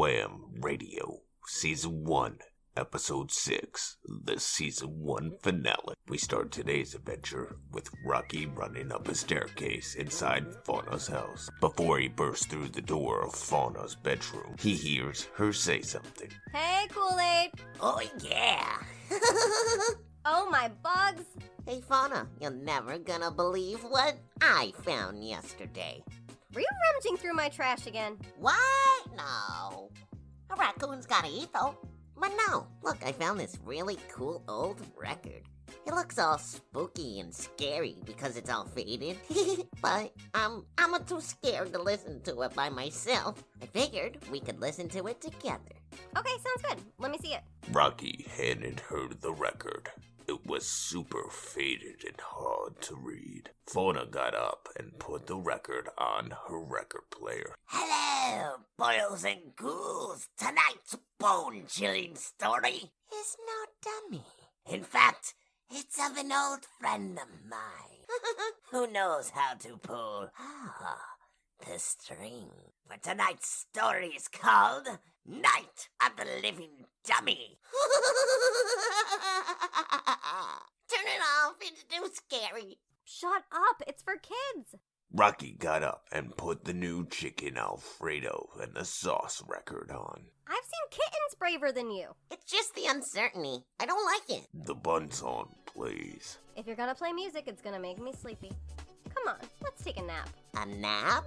Wham Radio, Season 1, Episode 6, the Season 1 finale. We start today's adventure with Rocky running up a staircase inside Fawna's house. Before he bursts through the door of Fawna's bedroom, he hears her say something. Hey, Kool-Aid! Oh, yeah! Oh, my bugs! Hey, Fawna, you're never gonna believe what I found yesterday. Were you rummaging through my trash again? What? No. A raccoon's gotta eat, though. But no, look, I found this really cool old record. It looks all spooky and scary because it's all faded. But I'm too scared to listen to it by myself. I figured we could listen to it together. Okay, sounds good. Let me see it. Rocky handed her the record. It was super faded and hard to read. Fawna got up and put the record on her record player. Hello, boys and ghouls. Tonight's bone-chilling story is no dummy. In fact, it's of an old friend of mine who knows how to pull the string. For tonight's story is called Night of the Living Dummy. Turn it off, it's too scary. Shut up, it's for kids. Rocky got up and put the new chicken Alfredo and the sauce record on. I've seen kittens braver than you. It's just the uncertainty. I don't like it. The bun song plays. If you're gonna play music, it's gonna make me sleepy. Come on, let's take a nap. A nap?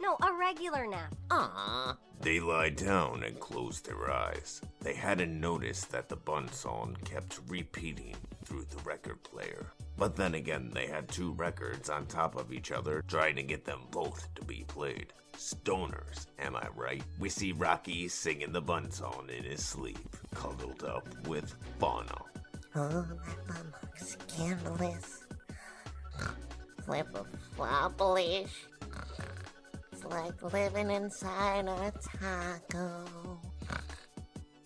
No, a regular nap. Aww. They lied down and closed their eyes. They hadn't noticed that the bun song kept repeating through the record player. But then again, they had two records on top of each other, trying to get them both to be played. Stoners, am I right? We see Rocky singing the bun song in his sleep, cuddled up with Fawna. Oh, that bum looks scandalous. Flip-a-floppalish. It's like living inside a taco.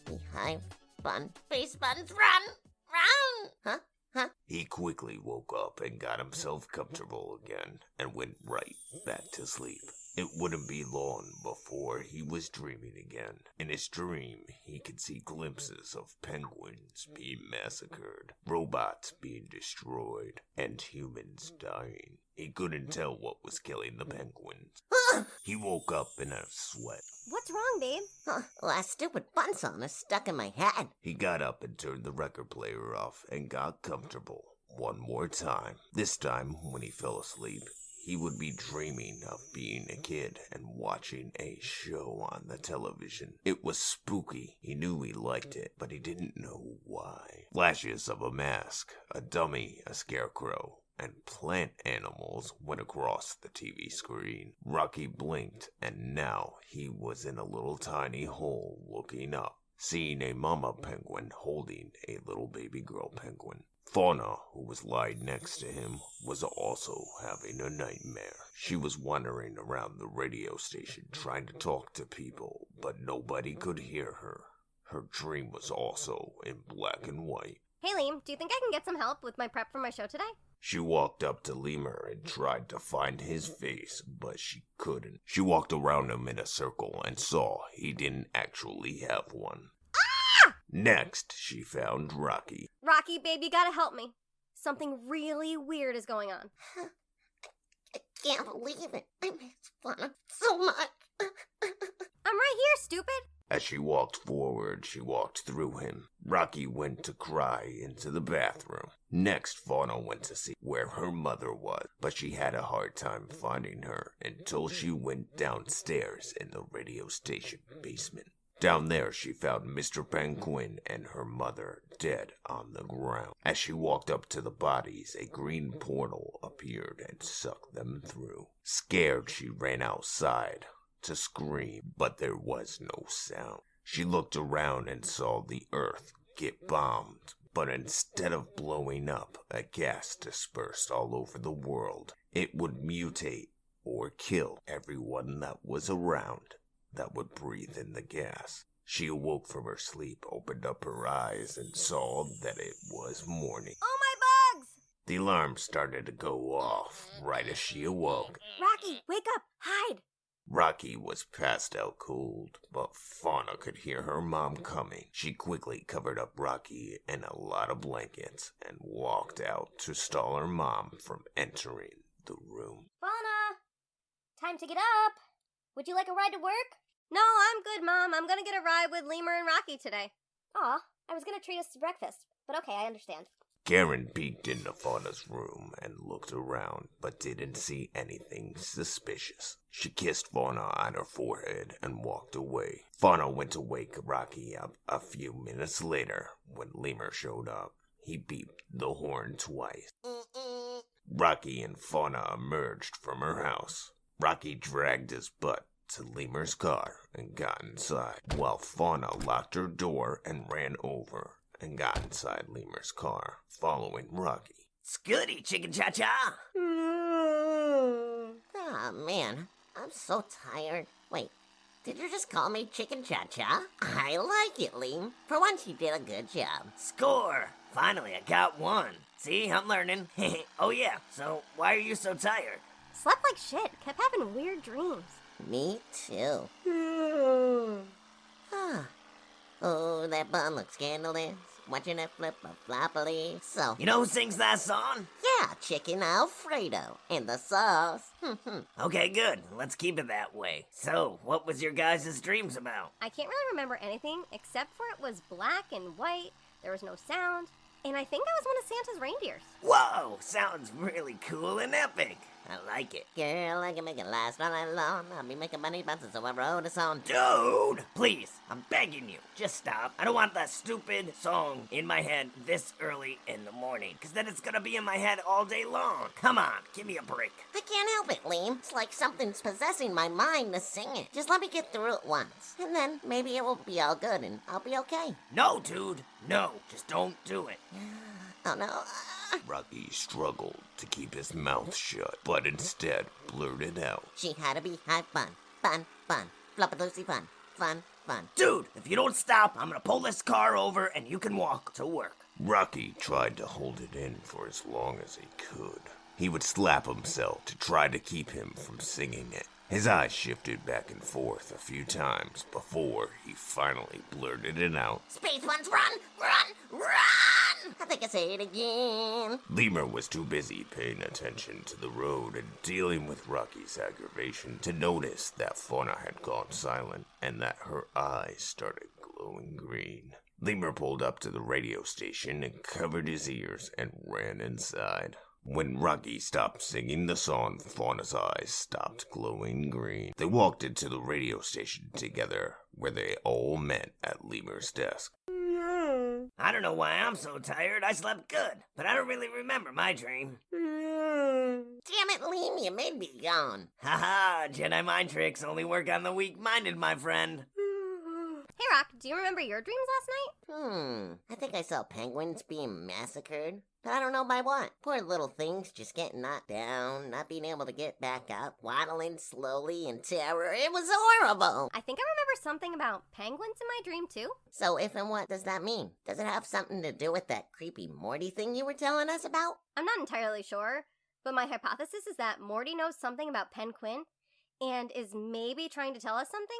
Behind bun. Face buns, run! Run! Huh? He quickly woke up and got himself comfortable again and went right back to sleep. It wouldn't be long before he was dreaming again. In his dream, he could see glimpses of penguins being massacred, robots being destroyed, and humans dying. He couldn't tell what was killing the penguins. He woke up in a sweat. What's wrong, babe? Well, that stupid bun song is stuck in my head. He got up and turned the record player off and got comfortable one more time. This time, when he fell asleep, he would be dreaming of being a kid and watching a show on the television. It was spooky. He knew he liked it, but he didn't know why. Flashes of a mask, a dummy, a scarecrow, and plant animals went across the TV screen. Rocky blinked, and now he was in a little tiny hole looking up, seeing a mama penguin holding a little baby girl penguin. Fawna, who was lying next to him, was also having a nightmare. She was wandering around the radio station trying to talk to people, but nobody could hear her. Her dream was also in black and white. Hey, Liam, do you think I can get some help with my prep for my show today? She walked up to Lemur and tried to find his face, but she couldn't. She walked around him in a circle and saw he didn't actually have one. Next, she found Rocky. Rocky, babe, you gotta help me. Something really weird is going on. I can't believe it. I miss Fawna so much. I'm right here, stupid. As she walked forward, she walked through him. Rocky went to cry into the bathroom. Next, Fawna went to see where her mother was, but she had a hard time finding her until she went downstairs in the radio station basement. Down there, she found Mr. Penguin and her mother dead on the ground. As she walked up to the bodies, a green portal appeared and sucked them through. Scared, she ran outside to scream, but there was no sound. She looked around and saw the earth get bombed, but instead of blowing up, a gas dispersed all over the world. It would mutate or kill everyone that was around that would breathe in the gas. She awoke from her sleep, opened up her eyes, and saw that it was morning. Oh, my bugs! The alarm started to go off right as she awoke. Rocky, wake up! Hide! Rocky was passed out cold, but Fawna could hear her mom coming. She quickly covered up Rocky in a lot of blankets and walked out to stall her mom from entering the room. Fauna! Time to get up! Would you like a ride to work? No, I'm good, Mom. I'm gonna get a ride with Lemur and Rocky today. Aw, I was gonna treat us to breakfast, but okay, I understand. Karen peeked into Fawna's room and looked around, but didn't see anything suspicious. She kissed Fawna on her forehead and walked away. Fawna went to wake Rocky up a few minutes later when Lemur showed up. He beeped the horn twice. Rocky and Fawna emerged from her house. Rocky dragged his butt to Lemur's car and got inside, while Fawna locked her door and ran over and got inside Lemur's car, following Rocky. Scooty, chicken cha-cha! Oh, man, I'm so tired. Wait, did you just call me chicken cha-cha? I like it, Liam. For once, you did a good job. Score! Finally, I got one. See, I'm learning. Oh, yeah, so why are you so tired? Slept like shit. Kept having weird dreams. Me too. Oh, that bun looks scandalous. Watching it flip a floppily. So, you know who sings that song? Yeah, Chicken Alfredo. And the sauce. Okay, good. Let's keep it that way. So, what was your guys' dreams about? I can't really remember anything except for it was black and white, there was no sound, and I think I was one of Santa's reindeers. Whoa, sounds really cool and epic. I like it. Girl, I can make it last all night long. I'll be making money bounces, so I wrote a song. Dude, please, I'm begging you, just stop. I don't want that stupid song in my head this early in the morning, because then it's gonna be in my head all day long. Come on, give me a break. I can't help it, Liam. It's like something's possessing my mind to sing it. Just let me get through it once, and then maybe it will be all good and I'll be okay. No, dude, no, just don't do it. Oh, no. Rocky struggled to keep his mouth shut, but instead blurted out. She had to be high fun, fun, fun, floppa-loosey fun, fun, fun. Dude, if you don't stop, I'm gonna pull this car over and you can walk to work. Rocky tried to hold it in for as long as he could. He would slap himself to try to keep him from singing it. His eyes shifted back and forth a few times before he finally blurted it out. Space ones, run, run, run! I think I say it again. Lemur was too busy paying attention to the road and dealing with Rocky's aggravation to notice that Fawna had gone silent and that her eyes started glowing green. Lemur pulled up to the radio station and covered his ears and ran inside. When Rocky stopped singing the song, Fawna's eyes stopped glowing green. They walked into the radio station together, where they all met at Lemur's desk. I don't know why I'm so tired. I slept good, but I don't really remember my dream. Damn it, Liam, you made me yawn. Haha, Jedi mind tricks only work on the weak-minded, my friend. Hey, Rock, do you remember your dreams last night? I think I saw penguins being massacred, but I don't know by what. Poor little things just getting knocked down, not being able to get back up, waddling slowly in terror. It was horrible. I think I remember something about penguins in my dream, too. So if and what does that mean? Does it have something to do with that creepy Morty thing you were telling us about? I'm not entirely sure, but my hypothesis is that Morty knows something about Penguin and is maybe trying to tell us something?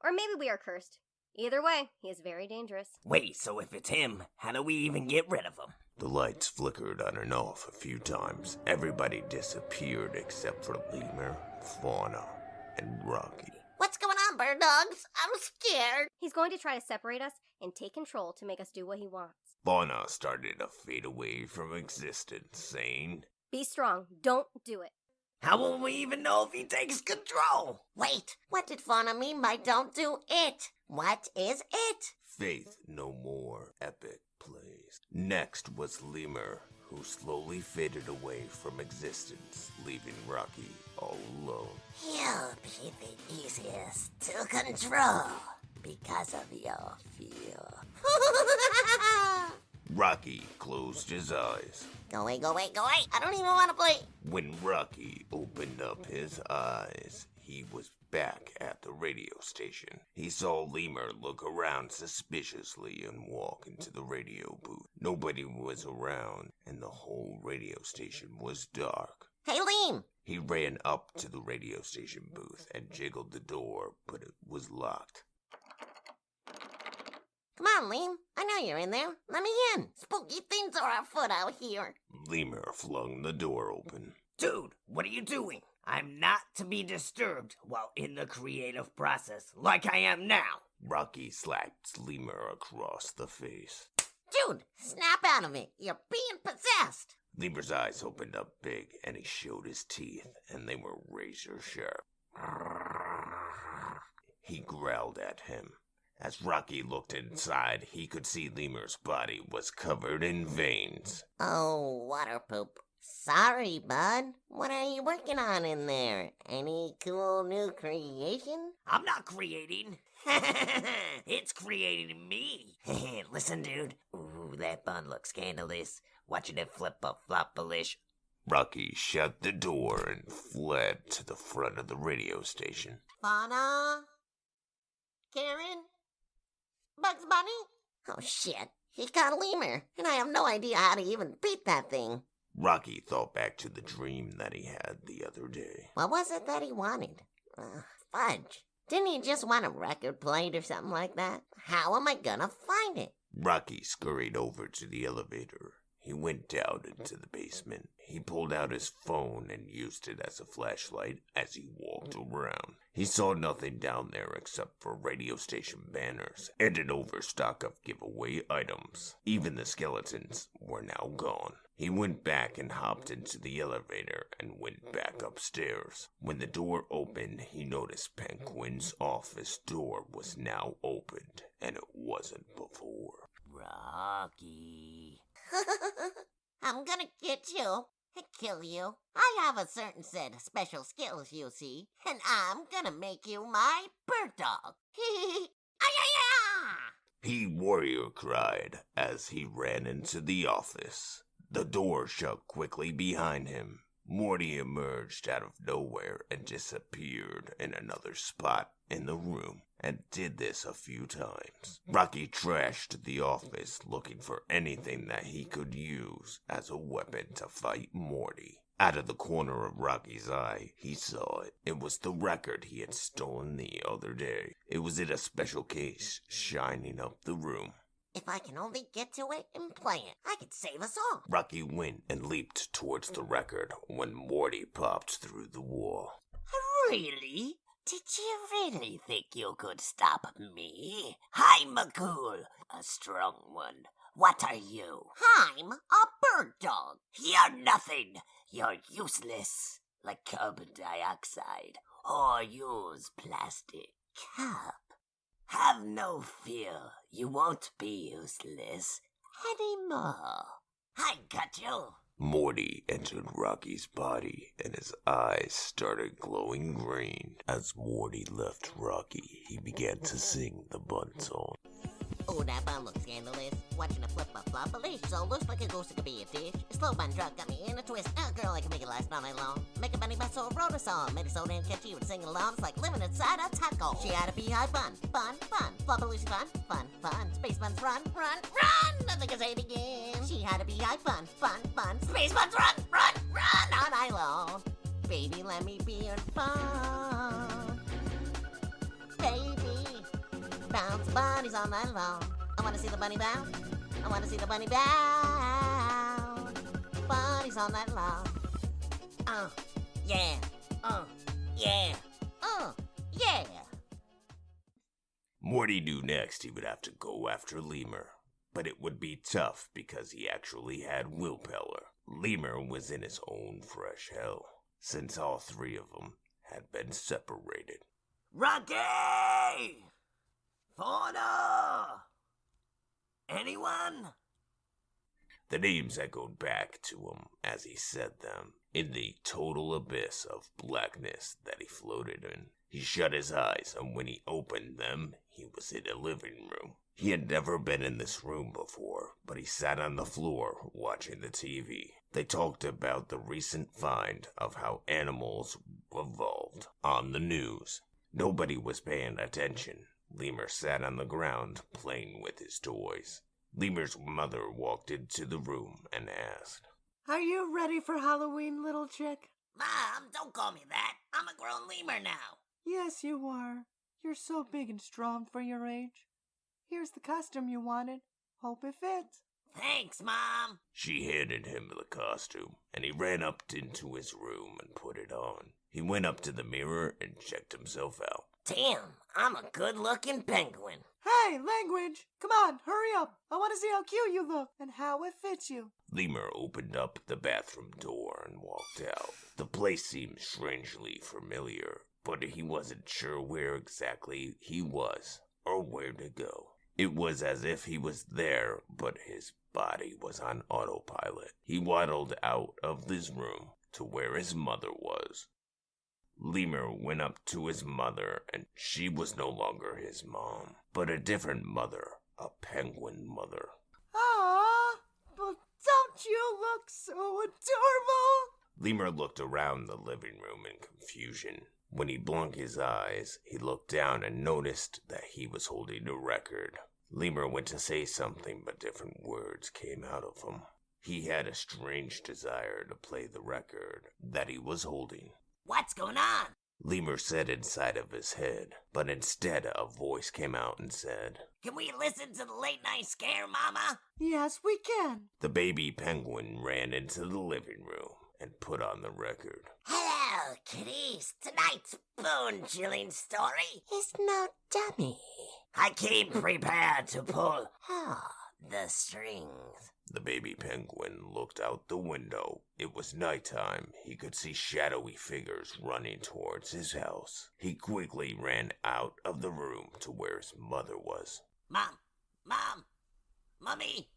Or maybe we are cursed. Either way, he is very dangerous. Wait, so if it's him, how do we even get rid of him? The lights flickered on and off a few times. Everybody disappeared except for Lemur, Fawna, and Rocky. What's going on, bird dogs? I'm scared. He's going to try to separate us and take control to make us do what he wants. Fawna started to fade away from existence, saying, "Be strong. Don't do it." How will we even know if he takes control? Wait, what did Fawna mean by don't do it? What is it? Faith no more, epic plays. Next was Lemur, who slowly faded away from existence, leaving Rocky all alone. You'll be the easiest to control because of your fear. Rocky closed his eyes. Go away, go away, go away. I don't even want to play. When Rocky opened up his eyes, he was back at the radio station. He saw Lemur look around suspiciously and walk into the radio booth. Nobody was around, and the whole radio station was dark. Hey, Liam! He ran up to the radio station booth and jiggled the door, but it was locked. Come on, Liam. I know you're in there. Let me in. Spooky things are afoot out here. Lemur flung the door open. Dude, what are you doing? I'm not to be disturbed while in the creative process, like I am now. Rocky slapped Lemur across the face. Dude, snap out of it. You're being possessed. Lemur's eyes opened up big, and he showed his teeth, and they were razor sharp. He growled at him. As Rocky looked inside, he could see Lemur's body was covered in veins. Oh, water poop. Sorry, bud. What are you working on in there? Any cool new creation? I'm not creating. It's creating me. Listen, dude. Ooh, that bun looks scandalous. Watching it flip-a-flop-a-lish. Rocky shut the door and fled to the front of the radio station. Fawna? Karen? Bugs Bunny? Oh, shit. He got Lemur, and I have no idea how to even beat that thing. Rocky thought back to the dream that he had the other day. What was it that he wanted? Fudge. Didn't he just want a record played or something like that? How am I gonna find it? Rocky scurried over to the elevator. He went down into the basement. He pulled out his phone and used it as a flashlight as he walked around. He saw nothing down there except for radio station banners and an overstock of giveaway items. Even the skeletons were now gone. He went back and hopped into the elevator and went back upstairs. When the door opened, he noticed Penguin's office door was now opened, and it wasn't before. Rocky. I'm gonna get you and kill you. I have a certain set of special skills, you see, and I'm gonna make you my bird dog. He warrior cried as he ran into the office. The door shut quickly behind him. Morty emerged out of nowhere and disappeared in another spot in the room, and did this a few times. Rocky trashed the office looking for anything that he could use as a weapon to fight Morty. Out of the corner of Rocky's eye, he saw it. It was the record he had stolen the other day. It was in a special case, shining up the room. If I can only get to it and play it, I could save us all. Rocky went and leaped towards the record when Morty popped through the wall. Really? Did you really think you could stop me? I'm a cool, a strong one. What are you? I'm a bird dog. You're nothing. You're useless. Like carbon dioxide. Or use plastic. Cup. Have no fear. You won't be useless anymore. I got you. Morty entered Rocky's body, and his eyes started glowing green. As Morty left Rocky, he began to sing the bun song. Oh, that bun looks scandalous. Watching a flip-a-flop-a-leash, so looks like a ghost that could be a dish. A slow bun drug got me in a twist. Oh, girl, I can make it last all night long. Make a bunny bustle, wrote a song. Made it so damn catchy, would sing along. It's like living inside a taco. She had a beehive bun, bun, bun. Flop-a-loosey bun, fun, fun. Space buns run, run, run. Nothing can say it again. She had a beehive bun, fun, fun. Space buns run, run, run all night long. Baby, let me be your fun. Baby. Bounce bunnies all night long. I wanna see the bunny bounce. I wanna see the bunny bounce. Bunnies all night long. Yeah. Yeah. Yeah. Morty knew next he would have to go after Lemur, but it would be tough because he actually had willpower. Lemur was in his own fresh hell, since all three of them had been separated. Rocky! Fawna! Anyone? The names echoed back to him as he said them, in the total abyss of blackness that he floated in. He shut his eyes, and when he opened them, he was in a living room. He had never been in this room before, but he sat on the floor watching the TV. They talked about the recent find of how animals evolved on the news. Nobody was paying attention. Lemur sat on the ground playing with his toys. Lemur's mother walked into the room and asked, "Are you ready for Halloween, little chick?" Mom, don't call me that. I'm a grown lemur now. Yes, you are. You're so big and strong for your age. Here's the costume you wanted. Hope it fits. Thanks, Mom. She handed him the costume, and he ran up into his room and put it on. He went up to the mirror and checked himself out. Damn, I'm a good-looking penguin. Hey, language! Come on, hurry up. I want to see how cute you look and how it fits you. Lemur opened up the bathroom door and walked out. The place seemed strangely familiar, but he wasn't sure where exactly he was or where to go. It was as if he was there, but his body was on autopilot. He waddled out of this room to where his mother was. Lemur went up to his mother, and she was no longer his mom, but a different mother, a penguin mother. Ah, but don't you look so adorable? Lemur looked around the living room in confusion. When he blinked his eyes, he looked down and noticed that he was holding a record. Lemur went to say something, but different words came out of him. He had a strange desire to play the record that he was holding. What's going on? Lemur said inside of his head, but instead a voice came out and said, Can we listen to the late night scare, Mama? Yes, we can. The baby penguin ran into the living room and put on the record. Hello, kiddies. Tonight's bone-chilling story is no dummy. I came prepared to pull the strings. The baby penguin looked out the window. It was nighttime. He could see shadowy figures running towards his house. He quickly ran out of the room to where his mother was. Mom, Mommy,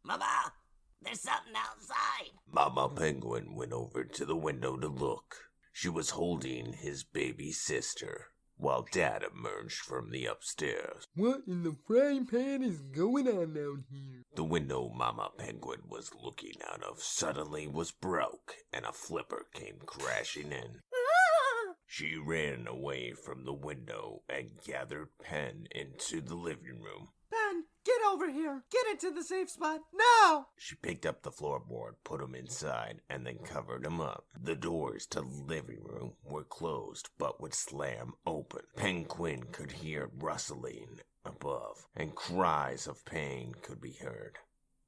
Mama, there's something outside. Mama Penguin went over to the window to look. She was holding his baby sister, while Dad emerged from the upstairs. What in the frying pan is going on down here? The window Mama Penguin was looking out of suddenly was broke, and a flipper came crashing in. She ran away from the window and gathered Pen into the living room. Ben, get over here. Get into the safe spot now. She picked up the floorboard, put him inside, and then covered him up. The doors to the living room were closed, but would slam open. Penguin could hear rustling above, and cries of pain could be heard.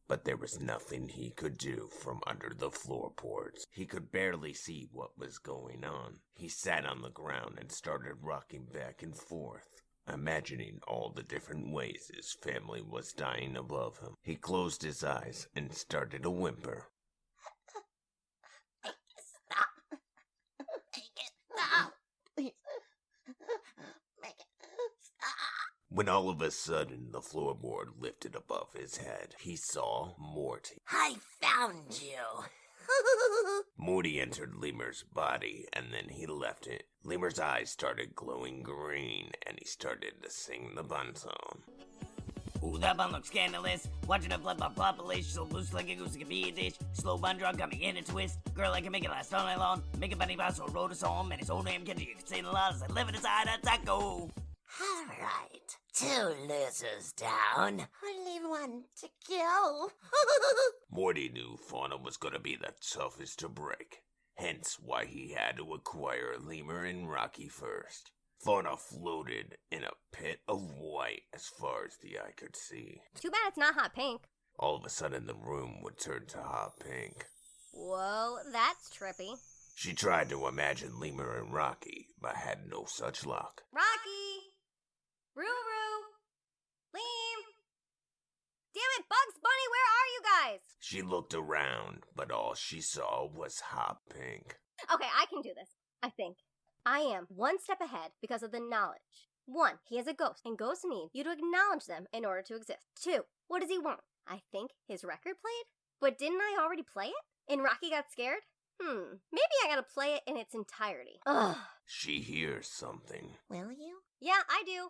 But there was nothing he could do from under the floorboards. He could barely see what was going on. He sat on the ground and started rocking back and forth, imagining all the different ways his family was dying above him. He closed his eyes and started to whimper. Stop. Make it stop. Please. Make it stop. When all of a sudden the floorboard lifted above his head, he saw Morty. I found you. Morty entered Lemur's body, and then he left it. Lemur's eyes started glowing green, and he started to sing the bun song. Ooh, that bun looks scandalous. Watching it flip my population, so loose like a goose, it can be a dish. Slow bun drop, got me in a twist. Girl, I can make it last all night long. Make a bunny boss, so I wrote a song, and his own name catchy. You can sing a lot as I live inside a taco. All right. 2 losers down. Only 1 to go. Morty knew Fauna was going to be the toughest to break, hence why he had to acquire Lemur and Rocky first. Fauna floated in a pit of white as far as the eye could see. Too bad it's not hot pink. All of a sudden, the room would turn to hot pink. Whoa, that's trippy. She tried to imagine Lemur and Rocky, but had no such luck. Rocky! Roo-roo! Liam! Damn it, Bugs Bunny, where are you guys? She looked around, but all she saw was hot pink. Okay, I can do this, I think. I am 1 step ahead because of the knowledge. 1, he is a ghost, and ghosts need you to acknowledge them in order to exist. 2, what does he want? I think his record played? But didn't I already play it? And Rocky got scared? Maybe I gotta play it in its entirety. Ugh. She hears something. Will you? Yeah, I do.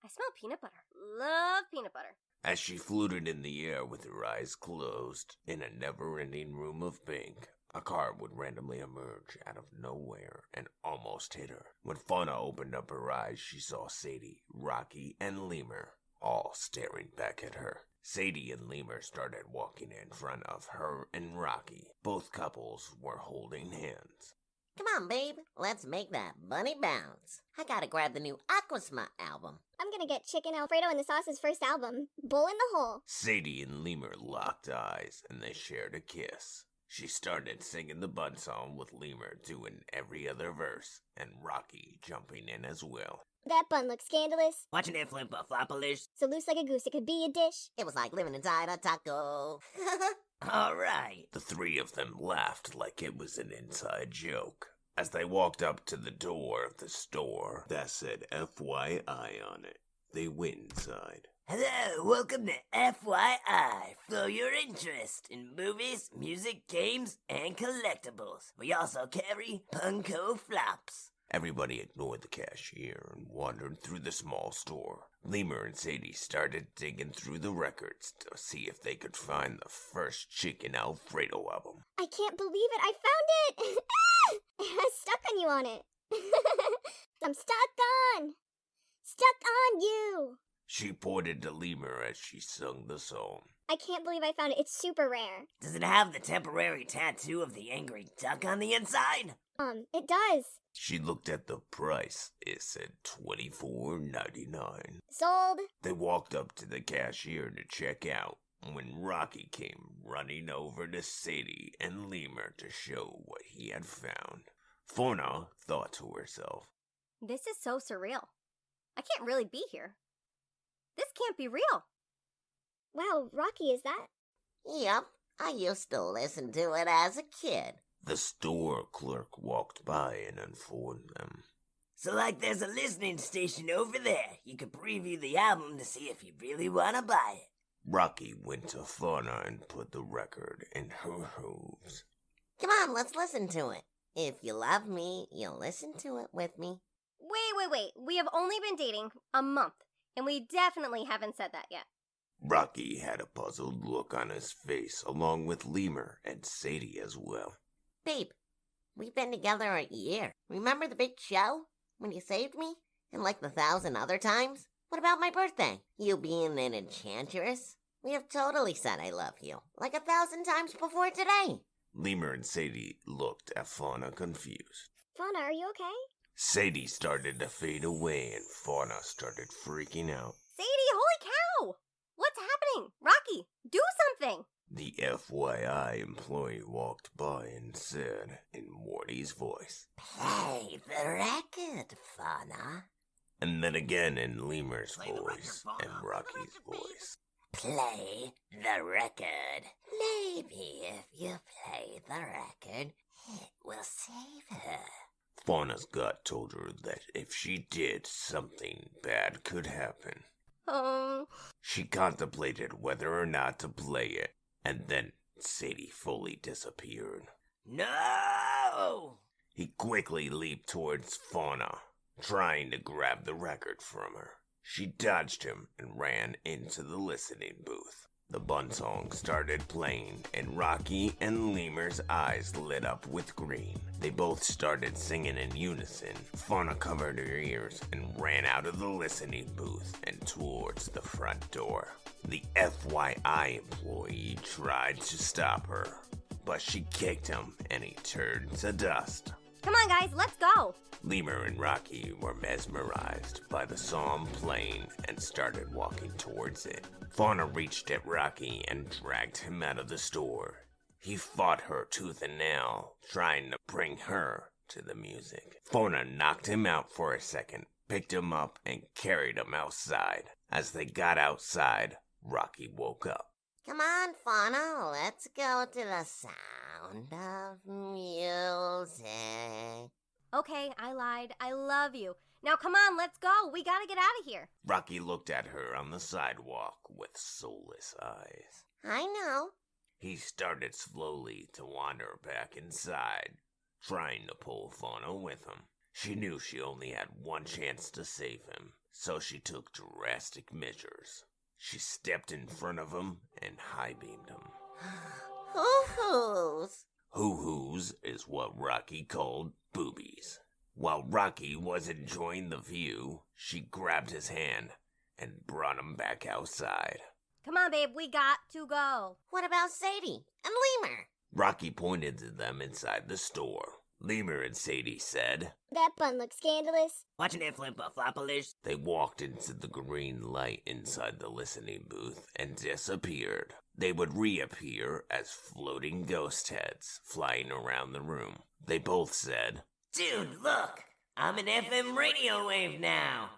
I smell peanut butter. Love peanut butter. As she floated in the air with her eyes closed, in a never-ending room of pink, a car would randomly emerge out of nowhere and almost hit her. When Fauna opened up her eyes, she saw Sadie, Rocky, and Lemur all staring back at her. Sadie and Lemur started walking in front of her and Rocky. Both couples were holding hands. Come on, babe. Let's make that bunny bounce. I gotta grab the new Aquasma album. I'm gonna get Chicken Alfredo and the Sauce's first album, Bull in the Hole. Sadie and Lemur locked eyes and they shared a kiss. She started singing the bun song with Lemur doing every other verse and Rocky jumping in as well. That bun looks scandalous. Watching it flip a floppalish. So loose like a goose, it could be a dish. It was like living inside a taco. Alright. The three of them laughed like it was an inside joke. As they walked up to the door of the store that said FYI on it, they went inside. Hello, welcome to FYI, for your interest in movies, music, games, and collectibles. We also carry Punko Flops. Everybody ignored the cashier and wandered through the small store. Lemur and Sadie started digging through the records to see if they could find the first Chicken Alfredo album. I can't believe it, I found it! It has stuck on you on it. I'm stuck on you. She pointed to Lemur as she sung the song. I can't believe I found it, it's super rare. Does it have the temporary tattoo of the angry duck on the inside? It does. She looked at the price. It said $24.99. Sold. They walked up to the cashier to check out when Rocky came running over to Sadie and Lemur to show what he had found. Fawna thought to herself, This is so surreal. I can't really be here. This can't be real. Wow, Rocky, is that? Yep, I used to listen to it as a kid. the store clerk walked by and informed them. So like there's a listening station over there. You could preview the album to see if you really want to buy it. Rocky went to Fawna and put the record in her hooves. Come on, let's listen to it. If you love me, you'll listen to it with me. Wait. We have only been dating a month, and we definitely haven't said that yet. Rocky had a puzzled look on his face, along with Lemur and Sadie as well. Babe, we've been together a year. Remember the big show? When you saved me? And like the 1,000 other times? What about my birthday? You being an enchantress? We have totally said I love you, like 1,000 times before today. Lemur and Sadie looked at Fawna confused. Fawna, are you okay? Sadie started to fade away and Fawna started freaking out. Sadie, holy cow! What's happening? Rocky, do something! The FYI employee walked by and said in Morty's voice, Play the record, Fawna. and then again in Lemur's Play the record, voice Fawna. and Rocky's voice. Play the record. Maybe if you play the record, it will save her. Fawna's gut told her that if she did, something bad could happen. She contemplated whether or not to play it, and then Sadie fully disappeared. No! He quickly leaped towards Fawna, trying to grab the record from her. She dodged him and ran into the listening booth. The bun song started playing, and Rocky and Lemur's eyes lit up with green. They both started singing in unison. Fawna covered her ears and ran out of the listening booth and towards the front door. The FYI employee tried to stop her, but she kicked him and he turned to dust. Come on, guys, let's go! Lemur and Rocky were mesmerized by the song playing and started walking towards it. Fawna reached at Rocky and dragged him out of the store. He fought her tooth and nail, trying to bring her to the music. Fawna knocked him out for a second, picked him up, and carried him outside. As they got outside, Rocky woke up. Come on, Fawna, let's go to the sound of music. Okay, I lied. I love you. Now come on, let's go. We gotta get out of here. Rocky looked at her on the sidewalk with soulless eyes. I know. He started slowly to wander back inside, trying to pull Fawna with him. She knew she only had one chance to save him, so she took drastic measures. She stepped in front of him and high-beamed him. Hoo-hoos. Hoo-hoos is what Rocky called boobies. While Rocky was enjoying the view, she grabbed his hand and brought him back outside. Come on, babe, we got to go. What about Sadie and Lemur? Rocky pointed to them inside the store. Lemur and Sadie said, That bun looks scandalous. Watching it flip a floppalish. They walked into the green light inside the listening booth and disappeared. They would reappear as floating ghost heads flying around the room. They both said, Dude, look! I'm an FM radio wave now!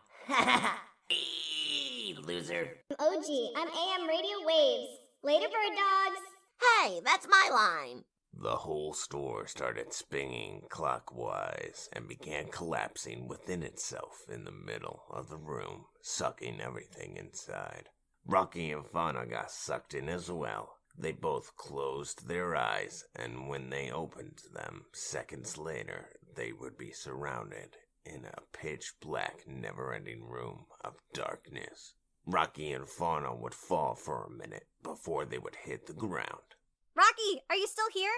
Eee, loser. OG, I'm AM Radio Waves. Later, bird dogs. Hey, that's my line. The whole store started spinning clockwise and began collapsing within itself in the middle of the room, sucking everything inside. Rocky and Fawna got sucked in as well. They both closed their eyes, and when they opened them, seconds later, they would be surrounded in a pitch-black, never-ending room of darkness. Rocky and Fawna would fall for a minute before they would hit the ground. Rocky, are you still here?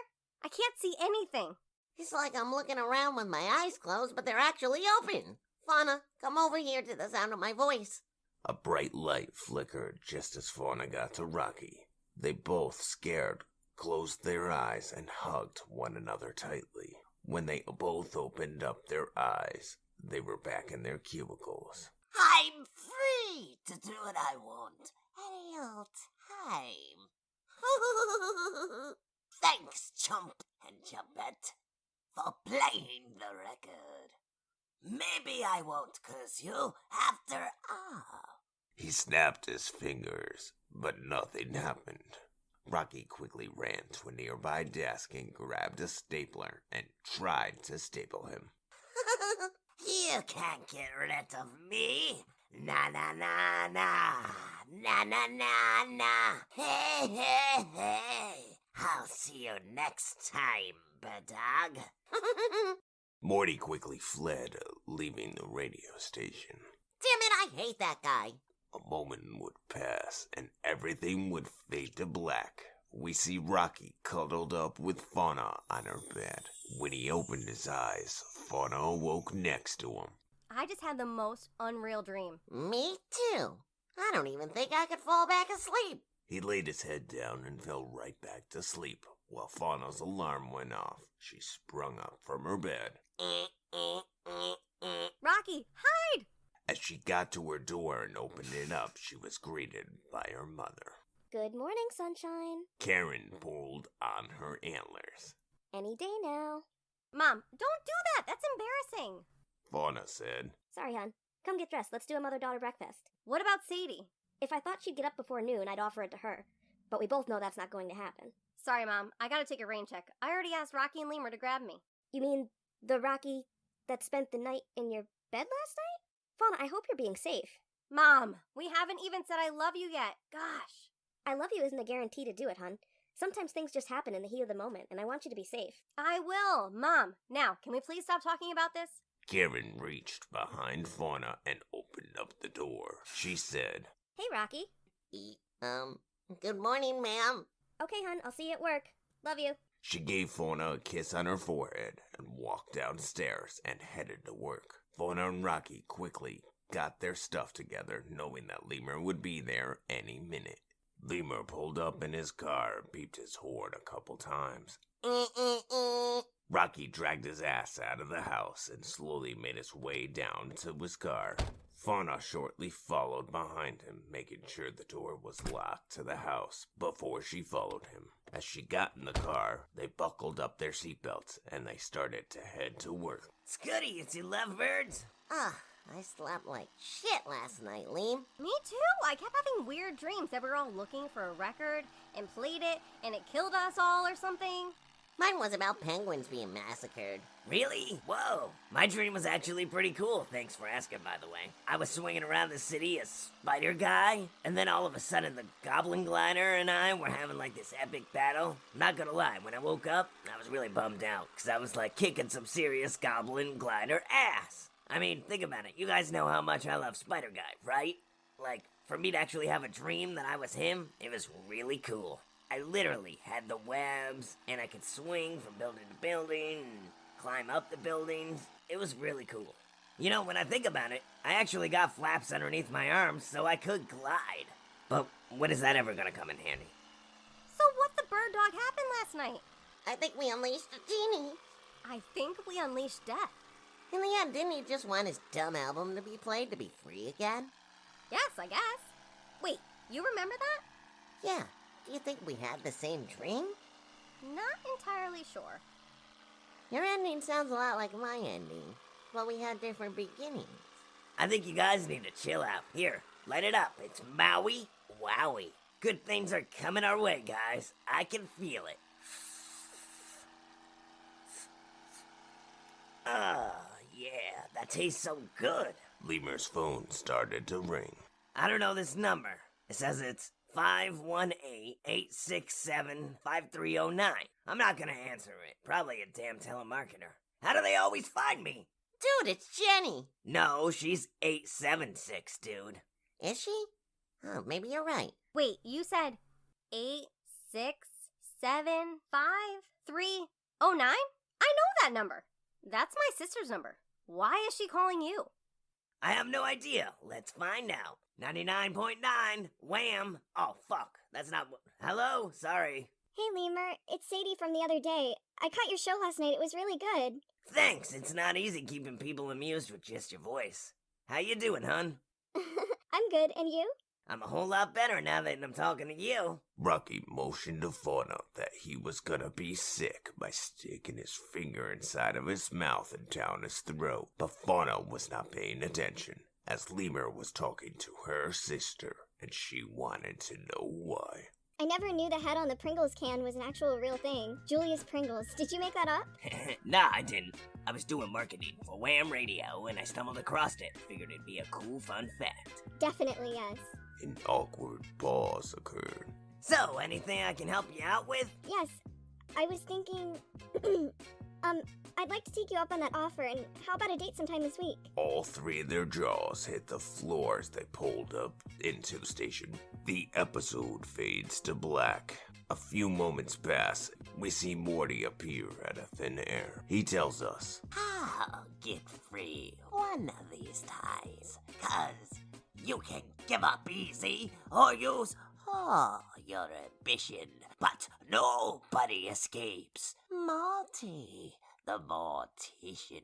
I can't see anything. It's like I'm looking around with my eyes closed, but they're actually open. Fawna, come over here to the sound of my voice. A bright light flickered just as Fawna got to Rocky. They both, scared, closed their eyes and hugged one another tightly. When they both opened up their eyes, they were back in their cubicles. I'm free to do what I want any old time. Thanks, Chump and Chumpette, for playing the record. Maybe I won't curse you after all. He snapped his fingers, but nothing happened. Rocky quickly ran to a nearby desk and grabbed a stapler and tried to staple him. You can't get rid of me. Na na na na. Na na na na. Hey, hey, hey. I'll see you next time, Bedog. Morty quickly fled, leaving the radio station. Damn it, I hate that guy. A moment would pass, and everything would fade to black. We see Rocky cuddled up with Fawna on her bed. When he opened his eyes, Fawna awoke next to him. I just had the most unreal dream. Me too. I don't even think I could fall back asleep. He laid his head down and fell right back to sleep. While Fawna's alarm went off, she sprung up from her bed. Rocky, hide! As she got to her door and opened it up, she was greeted by her mother. Good morning, sunshine. Karen pulled on her antlers. Any day now. Mom, don't do that! That's embarrassing! Fawna said, Sorry, hon. Come get dressed. Let's do a mother-daughter breakfast. What about Sadie? If I thought she'd get up before noon, I'd offer it to her. But we both know that's not going to happen. Sorry, Mom. I gotta take a rain check. I already asked Rocky and Lemur to grab me. You mean the Rocky that spent the night in your bed last night? Fauna, I hope you're being safe. Mom, we haven't even said I love you yet. Gosh. I love you isn't a guarantee to do it, hon. Sometimes things just happen in the heat of the moment, and I want you to be safe. I will. Mom, now, can we please stop talking about this? Karen reached behind Fawna and opened up the door. She said, Hey, Rocky. Good morning, ma'am. Okay, hon, I'll see you at work. Love you. She gave Fawna a kiss on her forehead and walked downstairs and headed to work. Fawna and Rocky quickly got their stuff together, knowing that Lemur would be there any minute. Lemur pulled up in his car and beeped his horn a couple times. Rocky dragged his ass out of the house and slowly made his way down to his car. Fawna shortly followed behind him, making sure the door was locked to the house before she followed him. As she got in the car, they buckled up their seatbelts and they started to head to work. Scuddy, it's you lovebirds. I slept like shit last night, Liam. Me too. I kept having weird dreams that we were all looking for a record and played it and it killed us all or something. Mine was about penguins being massacred. Really? Whoa. My dream was actually pretty cool, thanks for asking, by the way. I was swinging around the city as Spider Guy, and then all of a sudden the Goblin Glider and I were having like this epic battle. Not gonna lie, when I woke up, I was really bummed out, because I was like kicking some serious Goblin Glider ass. I mean, think about it. You guys know how much I love Spider Guy, right? Like, for me to actually have a dream that I was him, it was really cool. I literally had the webs, and I could swing from building to building, and climb up the buildings. It was really cool. You know, when I think about it, I actually got flaps underneath my arms so I could glide. But when is that ever gonna come in handy? So what the bird dog happened last night? I think we unleashed a genie. I think we unleashed death. In the end, didn't he just want his dumb album to be played to be free again? Yes, I guess. Wait, you remember that? Yeah. Do you think we had the same dream? Not entirely sure. Your ending sounds a lot like my ending, but we had different beginnings. I think you guys need to chill out. Here, light it up. It's Maui Wowie. Good things are coming our way, guys. I can feel it. Yeah, that tastes so good. Lemur's phone started to ring. I don't know this number. It says it's 518-867-5309. I'm not gonna answer it. Probably a damn telemarketer. How do they always find me? Dude, it's Jenny. No, she's 876, dude. Is she? Oh, maybe you're right. Wait, you said 8675309? I know that number. That's my sister's number. Why is she calling you? I have no idea. Let's find out. 99.9 Wham. Oh, fuck. That's not what... Hello? Sorry. Hey, Lemur, it's Sadie from the other day. I caught your show last night. It was really good. Thanks. It's not easy keeping people amused with just your voice. How you doing, hun? I'm good, and you? I'm a whole lot better now that I'm talking to you. Rocky motioned to Fawna that he was gonna be sick by sticking his finger inside of his mouth and down his throat. But Fawna was not paying attention, as Lemur was talking to her sister, and she wanted to know why. I never knew the head on the Pringles can was an actual real thing. Julius Pringles. Did you make that up? Nah, I didn't. I was doing marketing for Wham Radio, and I stumbled across it. Figured it'd be a cool, fun fact. Definitely yes. An awkward pause occurred. So, anything I can help you out with? Yes. I was thinking... I'd like to take you up on that offer, and how about a date sometime this week? All three of their jaws hit the floor as they pulled up into the station. The episode fades to black. A few moments pass. We see Morty appear out of thin air. He tells us, I'll get free one of these times. 'Cause you can give up easy or use all your ambition. But nobody escapes. Morty, the mortician.